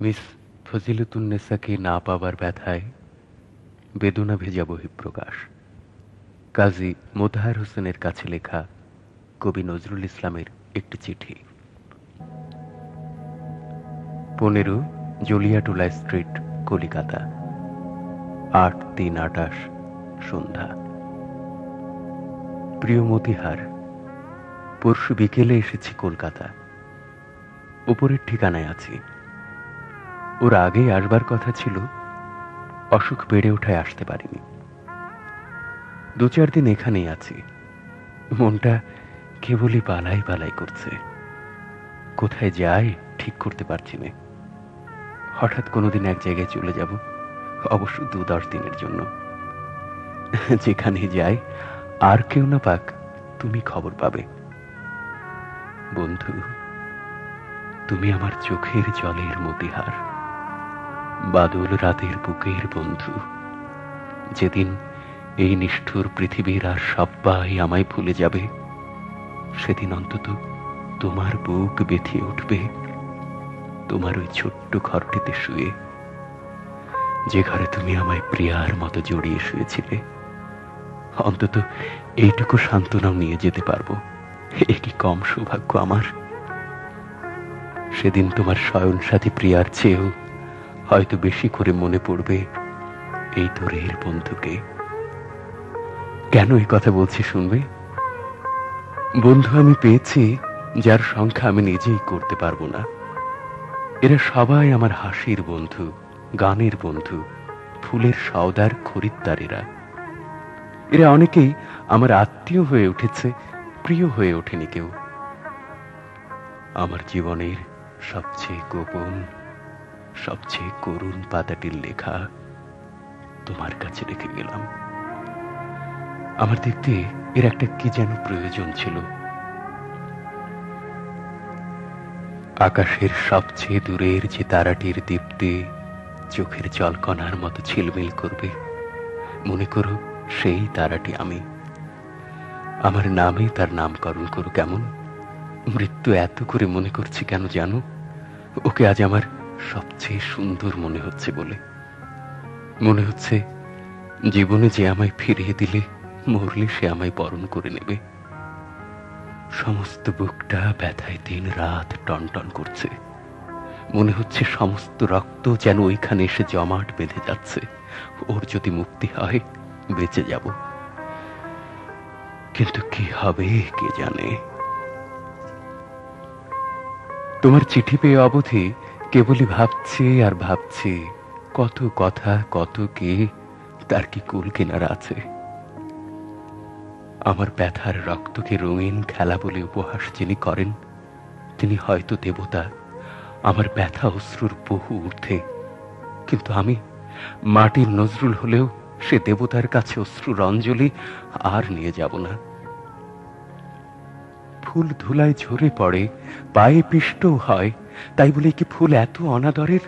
Miss ফজিলতুন্নেসাকে না পাবার ব্যথায় বেদনা ভেজা বহিঃপ্রকাশ। কাজী মোতাহার হোসেনের কাছে লেখা কবি নজরুল ইসলামের একটি চিঠি। 15 জলিয়াটোলা স্ট্রিট, কলিকাতা, 8/3/28 সন্ধ্যা। প্রিয় মতিহার, পরশু বিকেলে এসেছি কলকাতা। উপরের ঠিকানায় আছি। ওর আগেই আসবার কথা ছিল, অসুখ বেড়ে ওঠায় আসতে পারিনি। 2-4 দিন এখানেই আছি। মনটা কেবলই পালাই পালাই করছে। কোথায় যাই ঠিক করতে পারছি না। হঠাৎ কোনোদিন এক জায়গায় চলে যাব, অবশ্য 2-10 দিনের জন্য। যেখানে যাই আর কেউ না পাক, তুমি খবর পাবে। বন্ধু, তুমি আমার চোখের জলের মতিহার, বাদল রাতের বুকের বন্ধু। যেদিন এই নিষ্ঠুর পৃথিবীর আর সবাই আমায় ভুলে যাবে, সেদিন অন্তত তোমার বুক ব্যথিয়ে উঠবে তোমার ওই ছোট্ট ঘরটিতে শুয়ে, যে ঘরে তুমি আমায় প্রিয়ার মতো জড়িয়ে শুয়েছিলে। অন্তত এইটুকু সান্ত্বনাও নিয়ে যেতে পারবো। এ কি কম সৌভাগ্য আমার? সেদিন তোমার শয়ন সাথী প্রিয়ার চেয়েও হয়তো বেশি করে মনে পড়বে এই দূরের বন্ধুকে। কেন এই কথা বলছি শুনবে? বন্ধু আমি পেয়েছি যার সংখ্যা আমি নিজেই করতে পারবো না। এরা সবাই আমার হাসির বন্ধু, গানের বন্ধু, ফুলের সওদার খরিদ্দারেরা। এরা অনেকেই আমার আত্মীয় হয়ে উঠেছে, প্রিয় হয়ে ওঠেনি কেউ। আমার জীবনের সবচেয়ে গোপন, সবচেয়ে করুণ পাতাটির লেখা তোমার কাছে রেখে গেলাম। আমার দেখতে এর একটা কি যেন প্রয়োজন ছিল। আকাশের সবচেয়ে দূরের যে তারাটির দীপ্তি চোখের জলকণার মতো ঝিলমিল করবে, মনে করো সেই তারাটি আমি। আমার নামে তার নামকরণ করো। কেমন মৃত্যু এত করে মনে করছি কেন জানো? ওকে আজ আমার সবচেয়ে সুন্দর মনে হচ্ছে বলে। মনে হচ্ছে জীবনে যে আমায় ফিরিয়ে দিলে, মরলে সে আমায় বরণ করে নেবে। সমস্ত বুকটা ব্যথায় দিন রাত টনটন করছে। মনে হচ্ছে সমস্ত রক্ত যেন ওইখানে এসে জমাট বেঁধে যাচ্ছে। ওর যদি মুক্তি হয় বেঁচে যাব, কিন্তু কি হবে কে জানে। তোমার চিঠি পেয়ে অবধি কেবলই ভাবছি আর ভাবছি, কত কথা কত কে, তার কি কুল কিনারা আছে। আমার ব্যথার রক্তকে রঙিন খেলা বলে উপহাস যিনি করেন, তিনি হয়তো দেবতা, আমার ব্যথা অশ্রুর বহু ঊর্ধ্বে। কিন্তু আমি মাটির নজরুল হলেও সে দেবতার কাছে অশ্রুর অঞ্জলি আর নিয়ে যাব না। ফুল ধুলায় ঝরে পড়ে, পায়ে পিষ্টও হয়, তাই বলে কি ফুল এত অনাদরের?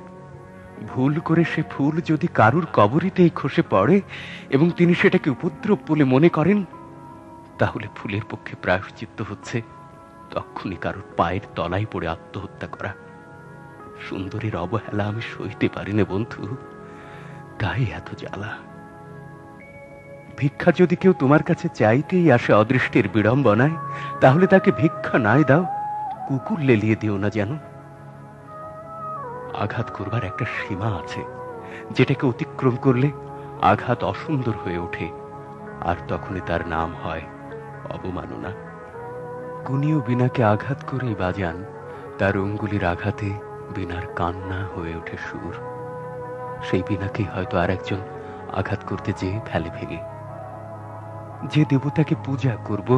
ভুল করে সে ফুল যদি কারুর কবরিতেই খসে পড়ে এবং তিনি সেটাকে উপদ্রব বলে মনে করেন, তাহলে ফুলের পক্ষে প্রায়শ্চিত্ত হচ্ছে তখনই কারোর পায়ের তলায় পড়ে আত্মহত্যা করা। সুন্দরীর অবহেলা আমি সইতে পারি না বন্ধু, তাই এত জ্বালা। ভিক্ষা যদি কেউ তোমার কাছে চাইতেই আসে অদৃষ্টের বিড়ম্বনায়, তাহলে তাকে ভিক্ষা নাই দাও, কুকুর লেলিয়ে দিও না যেন। আঘাত করবার একটা সীমা আছে, যেটাকে অতিক্রম করলে আঘাত অসুন্দর হয়ে ওঠে, আর তখনই তার নাম হয় অবমাননা। কুনিও বীণাকে আঘাত করেই বাজান, তার অঙ্গুলির আঘাতে বীণার কান্না হয়ে ওঠে সুর। সেই বীণাকেই হয়তো আর একজন আঘাত করতে যেয়ে ফেলে ভেঙে। যে দেবতাকে পূজা করব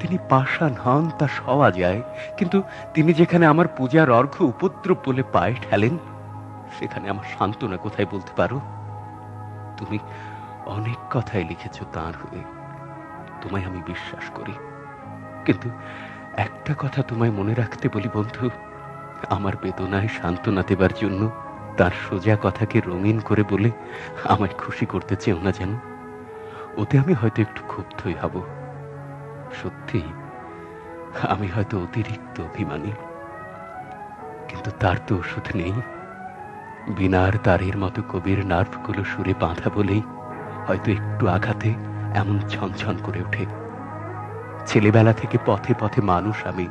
তিনি পাষাণ হন, তা সওয়া যায়, কিন্তু তিনি যেখানে আমার পূজার অর্ঘ্য উপদ্রব বলে পায়ে ঠেলেন, সেখানে আমার সান্ত্বনা কোথায় বলতে পারো? তুমি অনেক কথাই লিখেছ তাঁর হয়ে, তোমায় আমি বিশ্বাস করি, কিন্তু একটা কথা তোমায় মনে রাখতে বলি বন্ধু, আমার বেদনায় সান্ত্বনা দেবার জন্য তার সোজা কথাকে রঙিন করে বলে আমায় খুশি করতে চেও না যেন। ওতে আমি হয়তো একটু ক্ষুব্ধই হব। সত্যি আমি হয়তো অতিরিক্ত অভিমানী, কিন্তু তার তো ওষুধ নেই। বিনার তারের মতো কবির নার্ভগুলো সুরে বাঁধা বলেই হয়তো একটু আঘাতে এমন ঝনঝন করে ওঠে। ছেলেবেলা থেকে পথে পথে মানুষ আমি,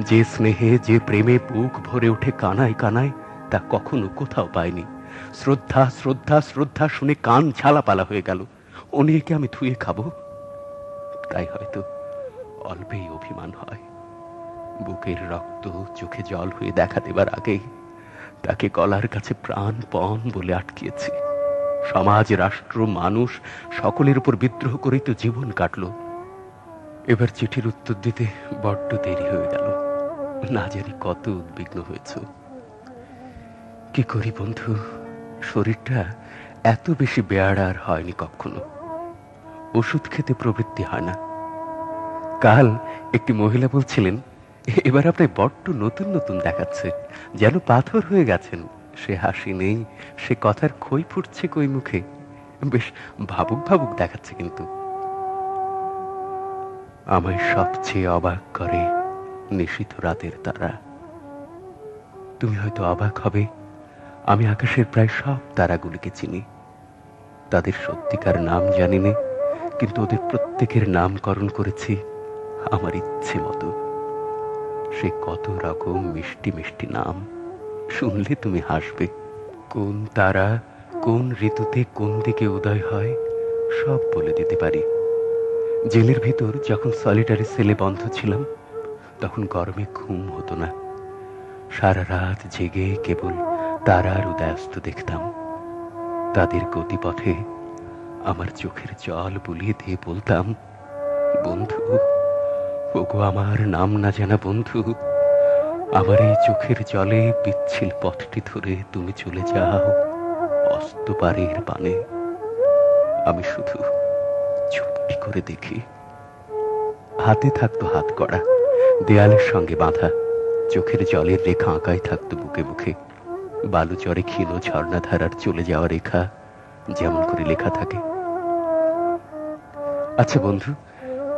যে স্নেহে যে প্রেমে বুক ভরে ওঠে কানায় কানায়, তা কখনো কোথাও পাইনি। শ্রদ্ধা শ্রদ্ধা শ্রদ্ধা শুনে কান ঝালাপালা হয়ে গেল। ও নিয়ে কি আমি ধুয়ে খাবো? তাই হয়তো অল্পেই অভিমান হয়। বুকের রক্ত চোখে জল হয়ে দেখা দেবার আগেই তাকে গলার কাছে প্রাণপণ বলে আটকিয়েছি। সমাজ, রাষ্ট্র, মানুষ সকলের উপর বিদ্রোহ করেই তো জীবন কাটলো। এবার চিঠির উত্তর দিতে বড্ড দেরি হয়ে গেল। না জানি কত উদ্বিগ্ন হয়েছ। কি করি বন্ধু, শরীরটা এত বেশি বেয়াড়া আর হয়নি কখনো। ওষুধ খেতে প্রবৃত্তি হয় না। কাল একটি মহিলা বলছিলেন, এবার আপনার বড্ড নতুন নতুন দেখাচ্ছে, যেন পাথর হয়ে গেছেন। সে হাসি নেই, সে কথার খই ফুটছে কই মুখে। বেশ ভাবুক ভাবুক দেখাচ্ছে। কিন্তু আমায় সবচেয়ে অবাক করে নিশীথ রাতের তারা। তুমি হয়তো অবাক হবে, আমি আকাশের প্রায় সব তারাগুলিকে চিনি। তাদের সত্যিকার নাম জানি না, কিন্তু ওদের প্রত্যেকের নামকরণ করেছি আমার ইচ্ছে মতো। সে কত রকম মিষ্টি মিষ্টি নাম, শুনলে তুমি হাসবে। কোন তারা কোন ঋতুতে কোন দিকে উদয় হয় সব বলে দিতে পারি। জেলের ভিতর যখন সলিটারি সেলে বন্ধ ছিলাম, তখন গরমে ঘুম হতো না। সারা রাত জেগে কেবল তারার উদয়াস্ত দেখতাম। তাদের গতিপথে আমার চোখের জল বুলিয়ে দিয়ে বলতাম, বন্ধু, ওগো আমার নাম না জানা বন্ধু, আমার এই চোখের জলে পিচ্ছিল পথটি ধরে তুমি চলে যাও অস্তপারের পানে। আমি শুধু চুপটি করে দেখি। হাতে থাকতো হাত করা, দেয়ালের সঙ্গে বাঁধা, চোখের জলের রেখা আঁকাই থাকতো বুকে বুকে। বালুচরে ক্ষীণ ঝর্ণাধারার চলে যাওয়া রেখা যেমন করে লেখা থাকে। আচ্ছা বন্ধু,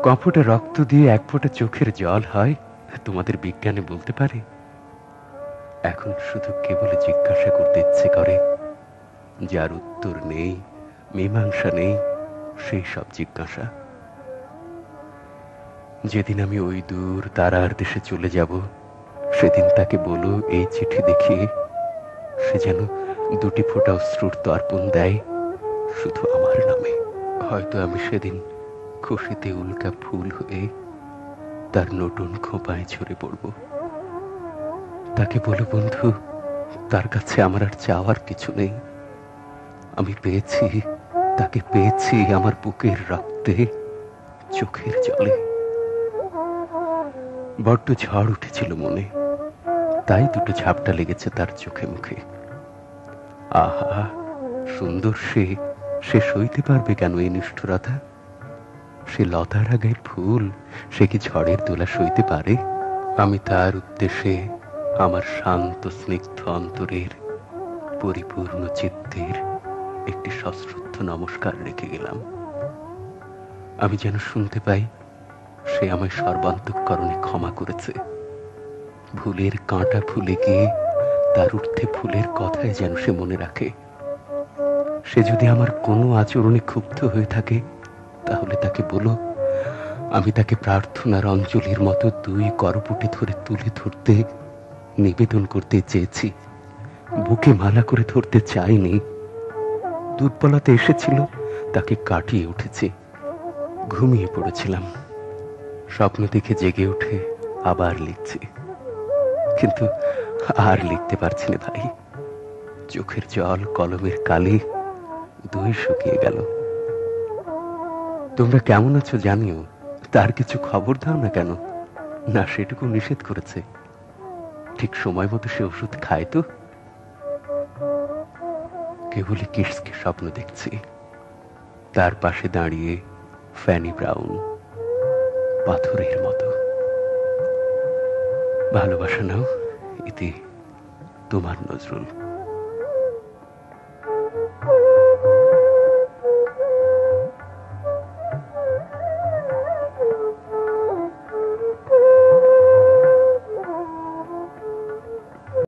কফোটা রক্ত দিয়ে এক ফোঁটা চোখের জল হয়, তোমাদের বিজ্ঞানে বলতে পারে? এখন শুধু কেবল জিজ্ঞাসা করতে ইচ্ছে করে, যার উত্তর নেই, মীমাংসা নেই, সেই সব জিজ্ঞাসা। যেদিন আমি ওই দূর তারার দেশে চলে যাব, সেদিন তাকে বলো এই চিঠি দেখিয়ে সে যেন দুটি ফোঁটা অশ্রুর তর্পণ দেয় শুধু আমার নামে। হয়তো আমি সেদিন খুশিতে উল্কা ফুল হয়ে তার নতুন খোঁপায় ঝরে পড়ব। তাকে বলো, বন্ধু, তার কাছে আমার আর চাওয়ার কিছু নেই। আমি পেয়েছি, তাকে পেয়েছি আমার বুকের রক্তে, চোখের জলে। বড্ড ঝড় উঠেছিল মনে, তাই দুটো ঝাপটা লেগেছে তার চোখে মুখে। আহা, সুন্দর সে, সে সইতে পারবে কেন এই নিষ্ঠুরতা? সে লতার আগায় ফুল, সে কি ঝড়ের দোলা সইতে পারে? আমি তার উদ্দেশ্যে আমার শান্ত স্নিগ্ধ অন্তরের পরিপূর্ণ চিত্তের একটি সশ্রদ্ধ নমস্কার রেখে গেলাম। আমি যেন শুনতে পাই সে আমায় সর্বান্তঃকরণে ক্ষমা করেছে। ভুলের কাঁটা ফুলে গিয়ে তার ঊর্ধ্বে ফুলের কথাই যেন সে মনে রাখে। সে যদি আমার কোনো আচরণে ক্ষুব্ধ হয়ে থাকে, তাহলে তাকে বলো, আমি তাকে প্রার্থনার অঞ্জলির মতো দুই করপুটে ধরে তুলে ধরতে, নিবেদন করতে চেয়েছি, বুকে মালা করে ধরতে চাইনি। দুর্বলতা এসেছিল, তাকে কাটিয়ে উঠেছি। ঘুমিয়ে পড়েছিলাম, স্বপ্ন দেখে জেগে উঠে আবার লিখছি, কিন্তু আর লিখতে পারছি না ভাই। চোখের জল, কলমের কালি দুই শুকিয়ে গেল। তোমরা কেমন আছো জানিও, তার কিছু খবর দাও না কেন? না, সেটুকু নিষেধ করেছে। ঠিক সময় মতো সে ওষুধ খায় তো? কেবলই কিসকে স্বপ্ন দেখছি, তার পাশে দাঁড়িয়ে ফ্যানি ব্রাউন পাথরের মতো। ভালোবাসা নাও, ইতি তোমার নজরুল।